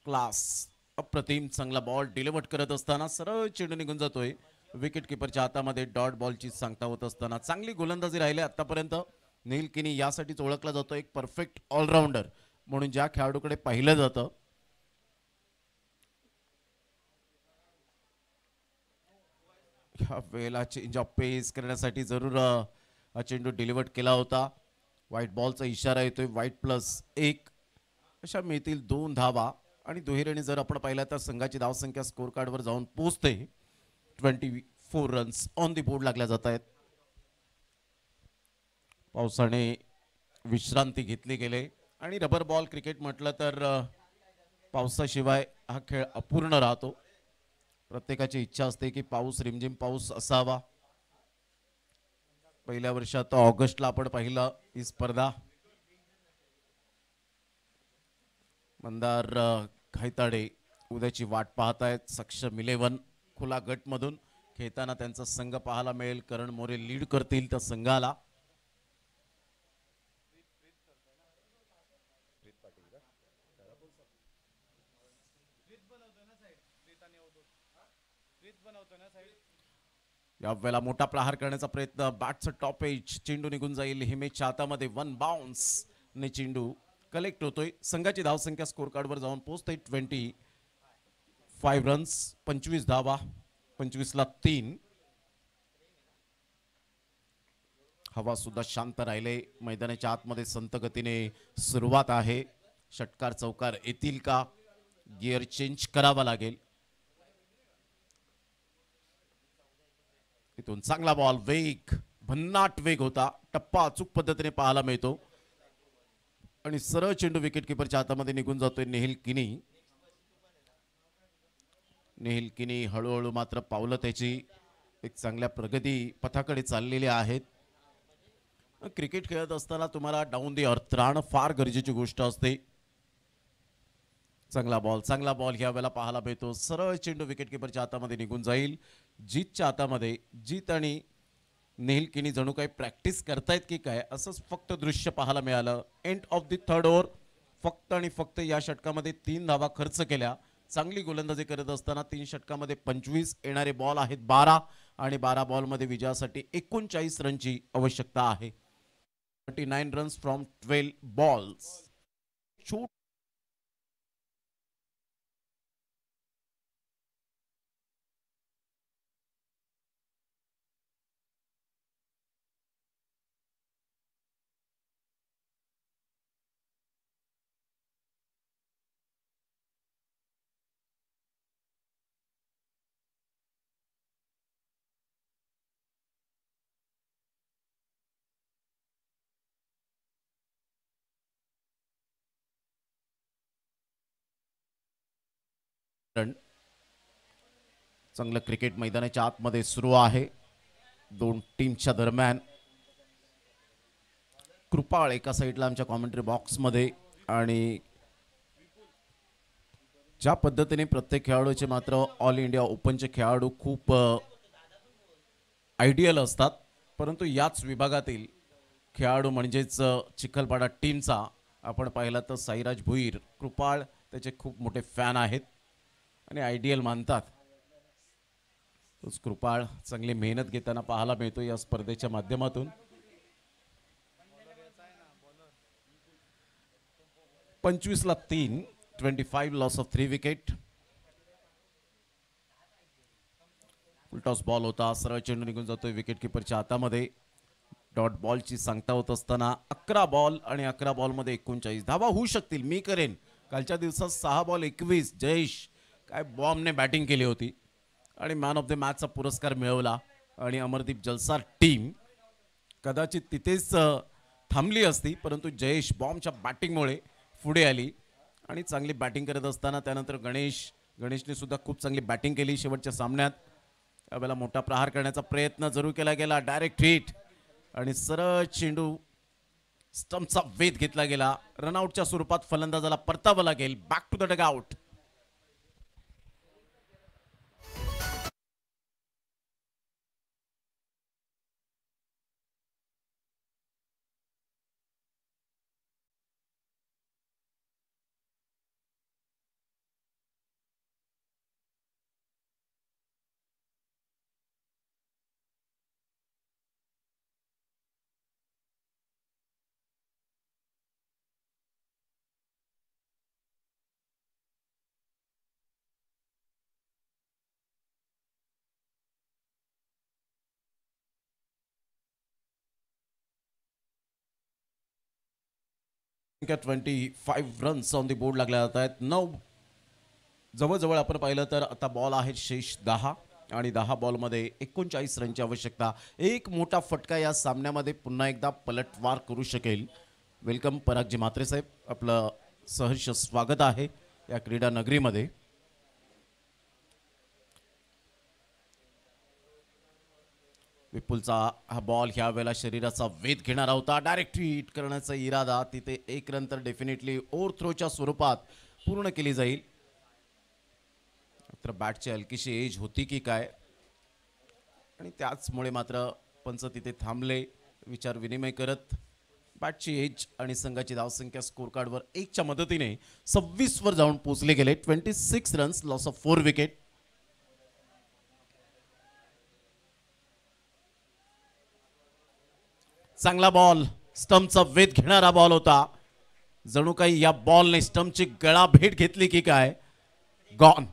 class, अप्रतिम. चांगला बॉल डिलिव्हर करत असताना सरळ चेंडू निघून जातोय विकेट किपरच्या हातामध्ये. डॉट बॉलची सांगता होत असताना चांगली गोलंदाजी राहिली आतापर्यंत. नील किनी यासाठीच ओळखला जातो एक परफेक्ट ऑलराऊंडर म्हणून ज्या खेळाडूकडे पाहिलं जातं. ह्या वेळेला चेंज ऑफ पेस करण्यासाठी जरूर हा चेंडू डिलिव्हर केला होता. व्हाईट बॉलचा इशारा येतोय. व्हाईट+1 अशा मिळतील 2 धावा. आणि दुहेरीने जर आपण पाहिलं तर संघाची धावसंख्या स्कोर कार्डवर जाऊन पोहोचते. 24 रन्स ऑन दी बोर्ड लागल्या जात आहेत. पावसाने विश्रांती घेतली गेले आणि रबर बॉल क्रिकेट म्हटलं तर पावसाशिवाय हा खेळ अपूर्ण राहतो. प्रत्येकाची इच्छा असते की पाऊस, रिमझिम पाऊस असावा. पहिल्या वर्षात ऑगस्टला आपण पाहिलं ही स्पर्धा. मंदार खायताडे उद्याची वाट पाहतायत. सक्षम 11 खुला गट मधून खेळताना त्यांचा संघ पाहायला मिळेल. करण मोरे लीड करतील त्या संघाला. यावेळेला मोठा प्रहार करण्याचा प्रयत्न. बॅटचं टॉप एज, चेंडू निघून जाईल हिमेशच्या हातामध्ये. 1 बाउन्स ने चेंडू कलेक्ट होतोय. संघाची धावसंख्या स्कोर कार्डवर जाऊन पोहोचते 25 रन्स, 25 धावा, 25ला 3. हवा सुद्धा शांत राहिले. मैदानाच्या आतमध्ये संत गतीने सुरुवात आहे. षटकार चौकार येतील का? गिअर चेंज करावा लागेल. इथून चांगला बॉल, वेग, भन्नाट वेग होता. टप्पा अचूक पद्धतीने पाहायला मिळतो आणि सरळ चेंडू विकेट किपरच्या हातामध्ये निघून जातोय. नेहिल किनी हळूहळू मात्र पावलं त्याची एक चांगल्या प्रगती पथाकडे चाललेली आहेत. क्रिकेट खेळत असताना तुम्हाला डाऊन दी अर्थ राहणं फार गरजेची गोष्ट असते. चांगला बॉल ह्या वेळेला पाहायला मिळतो. सरळ चेंडू विकेट किपरच्या हातामध्ये निघून जाईल. जीतच्या हातामध्ये. जीत आणि नेहिल किनी जणू काही प्रॅक्टिस करतायत की काय असंच फक्त दृश्य पाहायला मिळालं. End of the third over. फक्त आणि फक्त या षटकामध्ये 3 धावा खर्च केल्या. चांगली गोलंदाजी करत असताना 3 षटकामध्ये 25 येणारे बॉल आहेत 12 आणि 12 बॉलमध्ये विजयासाठी 39 रनची आवश्यकता आहे. 39 रन्स फ्रॉम 12 बॉल्स. चांगलं क्रिकेट मैदानाच्या आतमध्ये सुरू आहे. 2 टीमच्या दरम्यान. कृपाळ एका साईडला आमच्या कॉमेंट्री बॉक्समध्ये आणि ज्या पद्धतीने प्रत्येक खेळाडूचे मात्र ऑल इंडिया ओपनचे खेळाडू खूप आयडियल असतात. परंतु याच विभागातील खेळाडू म्हणजेच चिखलपाडा टीमचा आपण पाहिला तर साईराज भुईर, कृपाळ त्याचे खूप मोठे फॅन आहेत आणि आयडियल मानतात. तोच कृपाळ चांगली मेहनत घेताना पाहायला मिळतो या स्पर्धेच्या माध्यमातून. 25ला 3, 25 loss of 3 wicket. Full toss ball होता. सरळ चेंडू निघून जातोय विकेट किपरच्या हातामध्ये. डॉट बॉलची सांगता होत असताना 11 बॉल आणि 11 बॉलमध्ये 39 धावा होऊ शकतील. मी करेन. कालच्या दिवसात 6 बॉल 21. जयेश काय बॉम्बने बॅटिंग केली होती आणि मॅन ऑफ द मॅचचा पुरस्कार मिळवला. आणि अमरदीप जलसार टीम कदाचित तिथेच थांबली असती परंतु जयेश बॉम्बच्या बॅटिंगमुळे पुढे आली आणि चांगली बॅटिंग करत असताना त्यानंतर गणेशने सुद्धा खूप चांगली बॅटिंग केली शेवटच्या सामन्यात. त्यावेळेला मोठा प्रहार करण्याचा प्रयत्न जरूर केला गेला. डायरेक्ट हिट आणि सरळ चेंडू स्टंपचा वेध घेतला गेला. रनआउटच्या स्वरूपात फलंदाजाला परतावं लागेल. Back to the dugout. 25 runs on the board लागल्या जात आहेत. 9 जवळजवळ आपण पाहिलं तर आता बॉल आहे शेष 10 आणि 10 बॉलमध्ये 39 रनची आवश्यकता. एक मोठा फटका या सामन्यामध्ये पुन्हा एकदा पलटवार करू शकेल. वेलकम परागजी म्हात्रे साहेब, आपलं सहर्ष स्वागत आहे या क्रीडा नगरीमध्ये. विपुलचा हा बॉल ह्या वेळेला शरीराचा वेध घेणारा होता. डायरेक्ट हिट करण्याचा इरादा, तिथे एक रन तर डेफिनेटली ओव्हर थ्रोच्या स्वरूपात पूर्ण केली जाईल. तर बॅटची हलकीशी एज होती की काय, आणि त्याचमुळे मात्र पंच तिथे थांबले विचार विनिमय करत. बॅटची एज आणि संघाची धावसंख्या स्कोर कार्डवर 1च्या मदतीने 26 वर जाऊन पोहोचले गेले. 26 रन्स, लॉस ऑफ 4 विकेट. चांगला बॉल, स्टंपचा वेध घेणारा बॉल होता. जणू काही या बॉलने स्टंपची गळा भेट घेतली की काय. गॉन.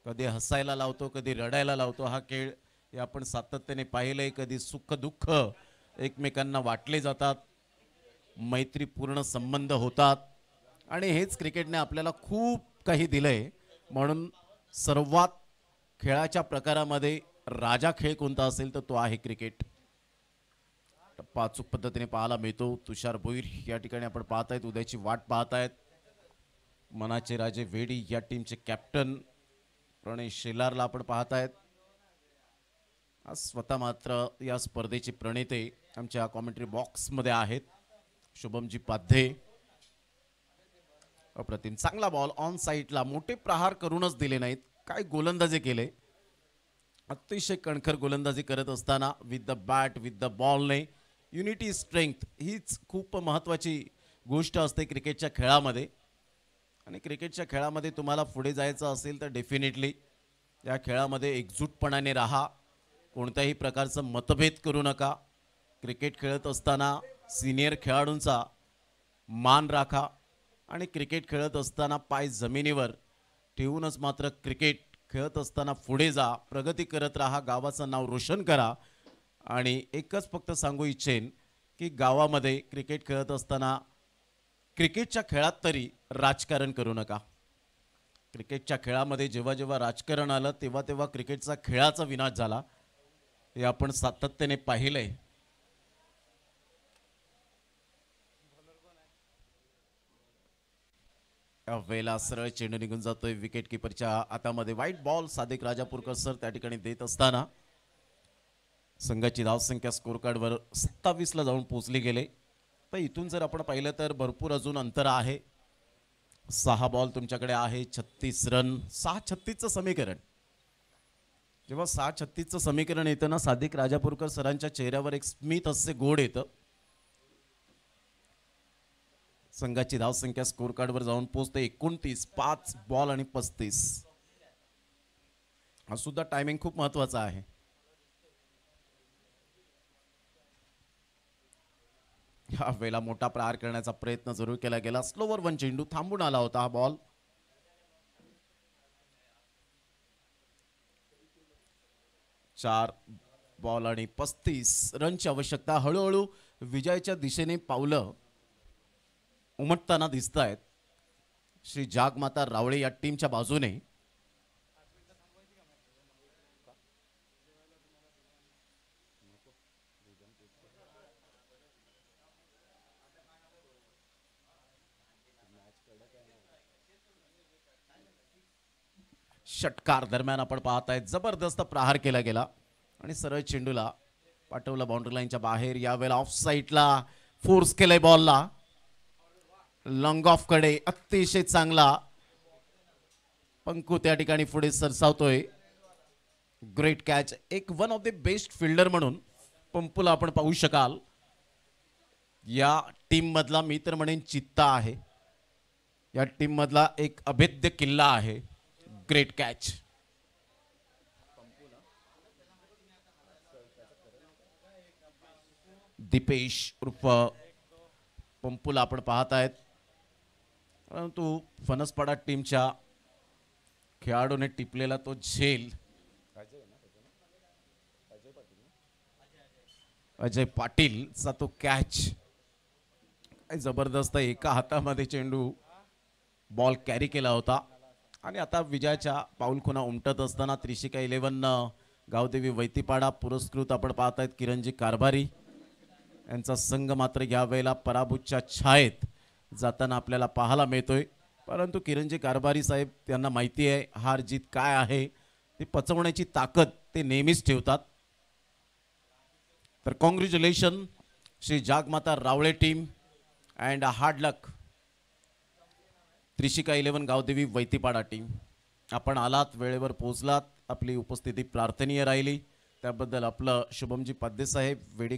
कधी हसायला लावतो, कधी रडायला लावतो. हा खेळ हे आपण सातत्याने पाहिलंय. कधी सुख दुःख एकमेकांना वाटले जातात, मैत्रीपूर्ण संबंध होतात, आणि हेच क्रिकेटने आपल्याला खूप काही दिलंय. म्हणून सर्वात खेळाच्या प्रकारामध्ये राजा खेळ कोणता असेल तर तो आहे क्रिकेट. टप्पा अचूक पद्धतीने पाहायला मिळतो. तुषार भोईर या ठिकाणी आपण पाहतायत, उद्याची वाट पाहतायत. मनाचे राजे वेडी या टीमचे कॅप्टन प्रणय शेलारला आपण पाहतायत. आज स्वतः मात्र या स्पर्धेचे प्रणेते आमच्या कॉमेंट्री बॉक्समध्ये आहेत. शुभमजी पाध्ये. अप्रतिम चांगला बॉल ऑन साईडला. मोठे प्रहार करूनच दिले नाहीत, काय गोलंदाजी केले. अतिशय कणखर गोलंदाजी करत असताना with the bat with the बॉलने युनिटी स्ट्रेंथ हीच खूप महत्त्वाची गोष्ट असते क्रिकेटच्या खेळामध्ये. आणि क्रिकेटच्या खेळामध्ये तुम्हाला पुढे जायचं असेल तर डेफिनेटली या खेळामध्ये एकजूटपणाने राहा. कोणत्याही प्रकारचं मतभेद करू नका. क्रिकेट खेळत असताना सिनियर खेळाडूंचा मान राखा आणि क्रिकेट खेळत असताना पाय जमिनीवर ठेवूनच मात्र क्रिकेट खेळत असताना पुढे जा. प्रगती करत राहा, गावाचं नाव रोशन करा. आणि एकच फक्त सांगू इच्छेन की गावामध्ये क्रिकेट खेळत असताना क्रिकेटच्या खेळात तरी राजकारण करू नका. क्रिकेटच्या खेळामध्ये जेव्हा जेव्हा राजकारण आलं तेव्हा तेव्हा क्रिकेटचा खेळाचा विनाश झाला, हे आपण सातत्याने पाहिलंय. वेळेला सरळ चेंडू निघून जातोय विकेट किपरच्या हातामध्ये. White ball Sadiq Rajapurkar sir त्या ठिकाणी देत असताना संघाची धावसंख्या स्कोर कार्डवर 27 ला जाऊन पोहोचली गेले. तर इथून जर आपण पाहिलं तर भरपूर अजून अंतर आहे. 6 बॉल तुमच्याकडे आहे, 36 रन. 6-36चं समीकरण, जेव्हा 6-36चं समीकरण येतं ना, सादिक राजापूरकर सरांच्या चेहऱ्यावर एक स्मित असे गोड येतं. संघाची धावसंख्या स्कोर कार्डवर जाऊन पोहोचते 29. 5 बॉल आणि 35. हा सुद्धा टायमिंग खूप महत्वाचा आहे. या वेळेला मोठा प्रहार करण्याचा प्रयत्न जरूर केला गेला. स्लोवर वन चेंडू थांबून आला होता हा बॉल. चार बॉल आणि 35 रनची आवश्यकता. हळूहळू विजयाच्या दिशेने पावलं उमटताना दिसत आहेत श्री जागमाता रावळे या टीमच्या बाजूने. षटकार दरम्यान आपण पाहताय जबरदस्त प्रहार केला गेला आणि सरळ चेंडूला पाठवला बाउंड्री लाईनच्या बाहेर. यावेळेला ऑफ साईडला फोर्स केलाय बॉलला. लॉंग ऑफ कडे अतिशय चांगला पंकू त्या ठिकाणी पुढे सरसावतोय. Great catch. एक one of the best fielder म्हणून पंपूला आपण पाहू शकाल. या टीम मधला मी तर म्हणेन चित्ता आहे. या टीम मधला एक अभेद्य किल्ला आहे. Great catch. दीपेश उर्फ पंपूला आपण पाहत आहेत. परंतु फणसपाडा टीमच्या खेळाडूने टिपलेला तो झेल अजय पाटीलचा तो कॅच काय जबरदस्त. एका हातामध्ये चेंडू बॉल कॅरी केला होता. आणि आता विजयाच्या पाऊलखुणा उमटत असताना त्रिशिका 11 गावदेवी वैतीपाडा पुरस्कृत आपण पाहत आहेत किरणजी कारभारी यांचा संघ मात्र या वेळेला पराभूतच्या छायेत जाताना आपल्याला पाहायला मिळतोय. परंतु किरणजी कारभारी साहेब त्यांना माहिती आहे हार जीत काय आहे. ती पचवण्याची ताकद ते नेहमीच ठेवतात. तर congratulation Shri Jagmata Rawale team and hard luck Trishika 11 Gavdevi Vaitipada team. आपण आलात, वेळेवर पोहोचलात, आपली उपस्थिती प्रार्थनीय राहिली त्याबद्दल आपलं शुभमजी पाध्ये साहेब वेडी